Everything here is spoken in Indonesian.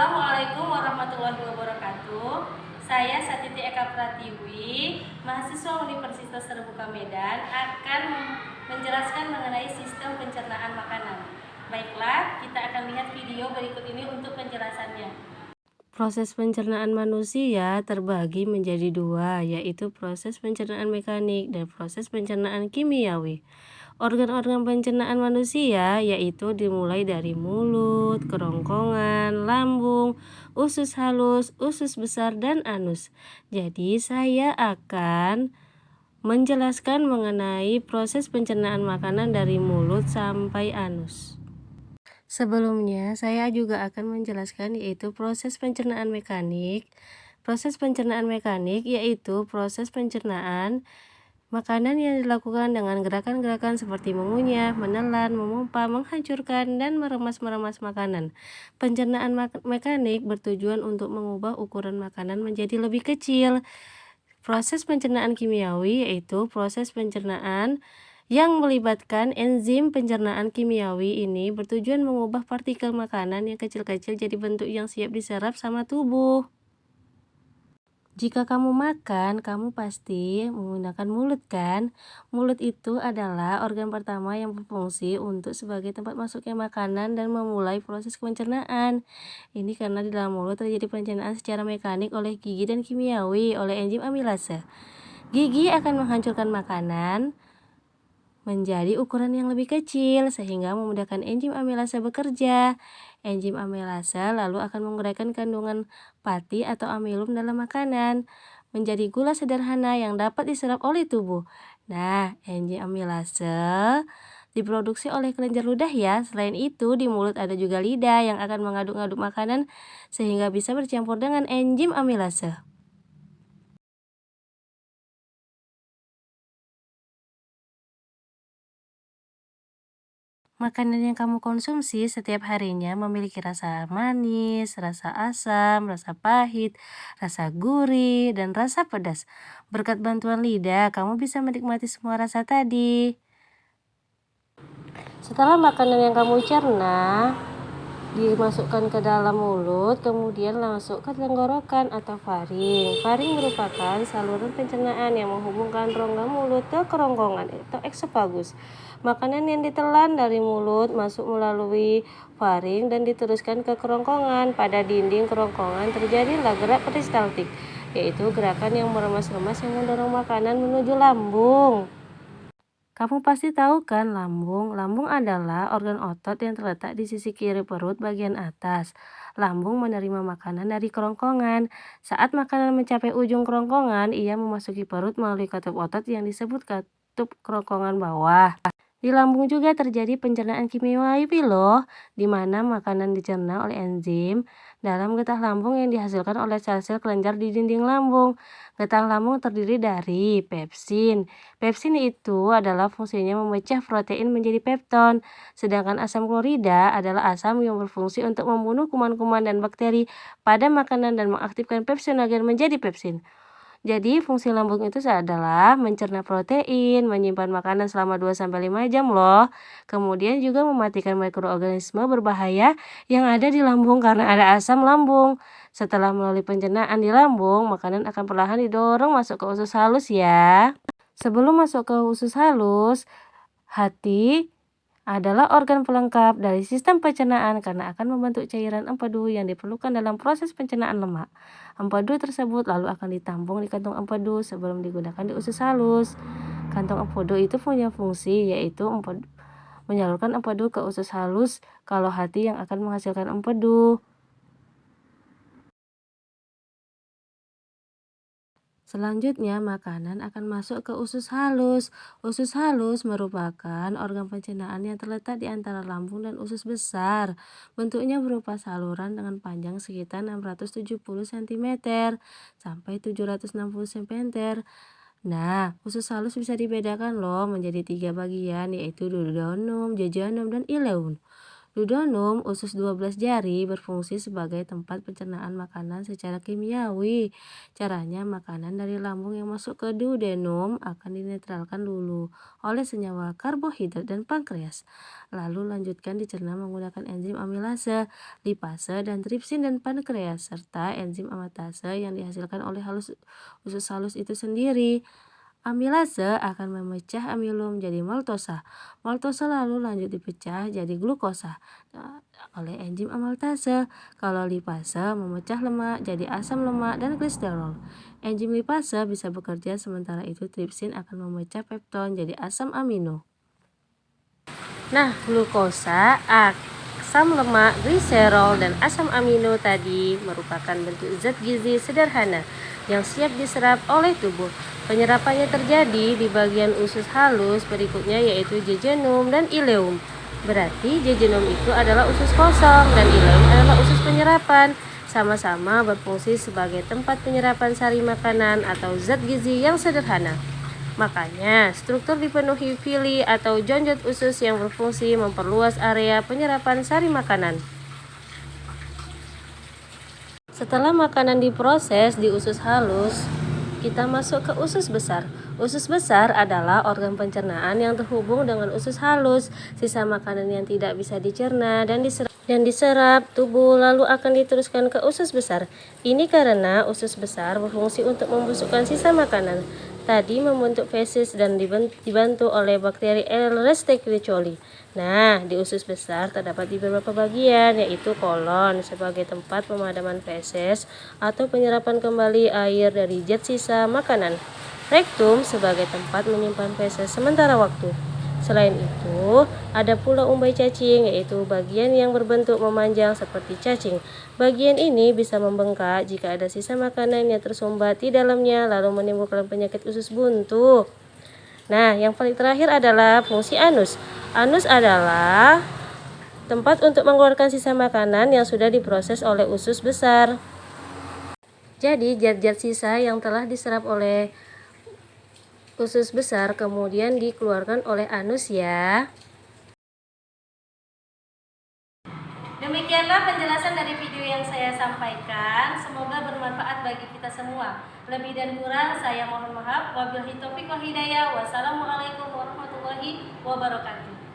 Assalamualaikum warahmatullahi wabarakatuh. Saya Satiti Eka Pratiwi, mahasiswa Universitas Terbuka Medan, akan menjelaskan mengenai sistem pencernaan makanan. Baiklah, kita akan lihat video berikut ini untuk penjelasannya. Proses pencernaan manusia terbagi menjadi dua, yaitu proses pencernaan mekanik dan proses pencernaan kimiawi. Organ-organ pencernaan manusia yaitu dimulai dari mulut, kerongkongan, lambung, usus halus, usus besar, dan anus. Jadi saya akan menjelaskan mengenai proses pencernaan makanan dari mulut sampai anus. Sebelumnya, saya juga akan menjelaskan yaitu proses pencernaan mekanik. Proses pencernaan mekanik yaitu proses pencernaan makanan yang dilakukan dengan gerakan-gerakan seperti mengunyah, menelan, memompa, menghancurkan, dan meremas-meremas makanan. Pencernaan mekanik bertujuan untuk mengubah ukuran makanan menjadi lebih kecil. Proses pencernaan kimiawi yaitu proses pencernaan yang melibatkan enzim pencernaan kimiawi ini bertujuan mengubah partikel makanan yang kecil-kecil jadi bentuk yang siap diserap sama tubuh. Jika kamu makan, kamu pasti menggunakan mulut kan? Mulut itu adalah organ pertama yang berfungsi untuk sebagai tempat masuknya makanan dan memulai proses pencernaan. Ini karena di dalam mulut terjadi pencernaan secara mekanik oleh gigi dan kimiawi oleh enzim amilase. Gigi akan menghancurkan makanan menjadi ukuran yang lebih kecil sehingga memudahkan enzim amilase bekerja. Enzim amilase lalu akan menguraikan kandungan pati atau amilum dalam makanan menjadi gula sederhana yang dapat diserap oleh tubuh. Nah, enzim amilase diproduksi oleh kelenjar ludah ya. Selain itu, di mulut ada juga lidah yang akan mengaduk-aduk makanan sehingga bisa bercampur dengan enzim amilase. Makanan yang kamu konsumsi setiap harinya memiliki rasa manis, rasa asam, rasa pahit, rasa gurih, dan rasa pedas. Berkat bantuan lidah, kamu bisa menikmati semua rasa tadi. Setelah makanan yang kamu cerna dimasukkan ke dalam mulut, kemudian masuk ke tenggorokan atau faring. Faring merupakan saluran pencernaan yang menghubungkan rongga mulut ke kerongkongan atau eksofagus. Makanan yang ditelan dari mulut masuk melalui faring dan diteruskan ke kerongkongan. Pada dinding kerongkongan terjadilah gerak peristaltik, yaitu gerakan yang meremas-remas yang mendorong makanan menuju lambung. Kamu pasti tahu kan lambung? Lambung adalah organ otot yang terletak di sisi kiri perut bagian atas. Lambung menerima makanan dari kerongkongan. Saat makanan mencapai ujung kerongkongan, ia memasuki perut melalui katup otot yang disebut katup kerongkongan bawah. Di lambung juga terjadi pencernaan kimiawi loh, di mana makanan dicerna oleh enzim dalam getah lambung yang dihasilkan oleh sel-sel kelenjar di dinding lambung. Getah lambung terdiri dari pepsin. Pepsin itu adalah fungsinya memecah protein menjadi pepton, sedangkan asam klorida adalah asam yang berfungsi untuk membunuh kuman-kuman dan bakteri pada makanan dan mengaktifkan pepsinogen menjadi pepsin. Jadi fungsi lambung itu adalah mencerna protein, menyimpan makanan selama 2-5 jam loh. Kemudian juga mematikan mikroorganisme berbahaya yang ada di lambung karena ada asam lambung. Setelah melalui pencernaan di lambung, makanan akan perlahan didorong masuk ke usus halus ya. Sebelum masuk ke usus halus, hati adalah organ pelengkap dari sistem pencernaan karena akan membentuk cairan empedu yang diperlukan dalam proses pencernaan lemak. Empedu tersebut lalu akan ditampung di kantong empedu sebelum digunakan di usus halus. Kantong empedu itu punya fungsi yaitu menyalurkan empedu ke usus halus kalau hati yang akan menghasilkan empedu. Selanjutnya, makanan akan masuk ke usus halus. Usus halus merupakan organ pencernaan yang terletak di antara lambung dan usus besar. Bentuknya berupa saluran dengan panjang sekitar 670 cm sampai 760 cm. Nah, usus halus bisa dibedakan loh menjadi 3 bagian, yaitu duodenum, jejunum, dan ileum. Duodenum, usus 12 jari, berfungsi sebagai tempat pencernaan makanan secara kimiawi. Caranya, makanan dari lambung yang masuk ke duodenum akan dinetralkan dulu oleh senyawa karbohidrat dan pankreas. Lalu lanjutkan dicerna menggunakan enzim amilase, lipase, dan tripsin dan pankreas, serta enzim amatase yang dihasilkan oleh usus halus itu sendiri. Amilase akan memecah amilum jadi maltosa. Maltosa lalu lanjut dipecah jadi glukosa oleh enzim amaltase. Kalau lipase memecah lemak jadi asam lemak dan kolesterol. Enzim lipase bisa bekerja sementara itu tripsin akan memecah pepton jadi asam amino. Nah, glukosa, asam lemak, gliserol, dan asam amino tadi merupakan bentuk zat gizi sederhana yang siap diserap oleh tubuh. Penyerapannya terjadi di bagian usus halus berikutnya yaitu jejunum dan ileum. Berarti jejunum itu adalah usus kosong dan ileum adalah usus penyerapan. Sama-sama berfungsi sebagai tempat penyerapan sari makanan atau zat gizi yang sederhana. Makanya, struktur dipenuhi villi atau jonjot usus yang berfungsi memperluas area penyerapan sari makanan. Setelah makanan diproses di usus halus, kita masuk ke usus besar. Usus besar adalah organ pencernaan yang terhubung dengan usus halus. Sisa makanan yang tidak bisa dicerna dan diserap tubuh lalu akan diteruskan ke usus besar. Ini karena usus besar berfungsi untuk membusukkan sisa makanan tadi membentuk feses dan dibantu oleh bakteri Escherichia coli. Nah, di usus besar terdapat di beberapa bagian, yaitu kolon sebagai tempat pemadaman feses atau penyerapan kembali air dari zat sisa makanan. Rektum sebagai tempat menyimpan feses sementara waktu. Selain itu, ada pula umbai cacing, yaitu bagian yang berbentuk memanjang seperti cacing. Bagian ini bisa membengkak jika ada sisa makanan yang tersumbat di dalamnya lalu menimbulkan penyakit usus buntu. Nah, yang paling terakhir adalah fungsi anus. Anus adalah tempat untuk mengeluarkan sisa makanan yang sudah diproses oleh usus besar. Jadi, zat-zat sisa yang telah diserap oleh usus besar kemudian dikeluarkan oleh anus ya. Demikianlah penjelasan dari video yang saya sampaikan. Semoga bermanfaat bagi kita semua. Lebih dan kurang saya mohon maaf. Wabillahi taufiq wal hidayah. Wassalamualaikum warahmatullahi wabarakatuh.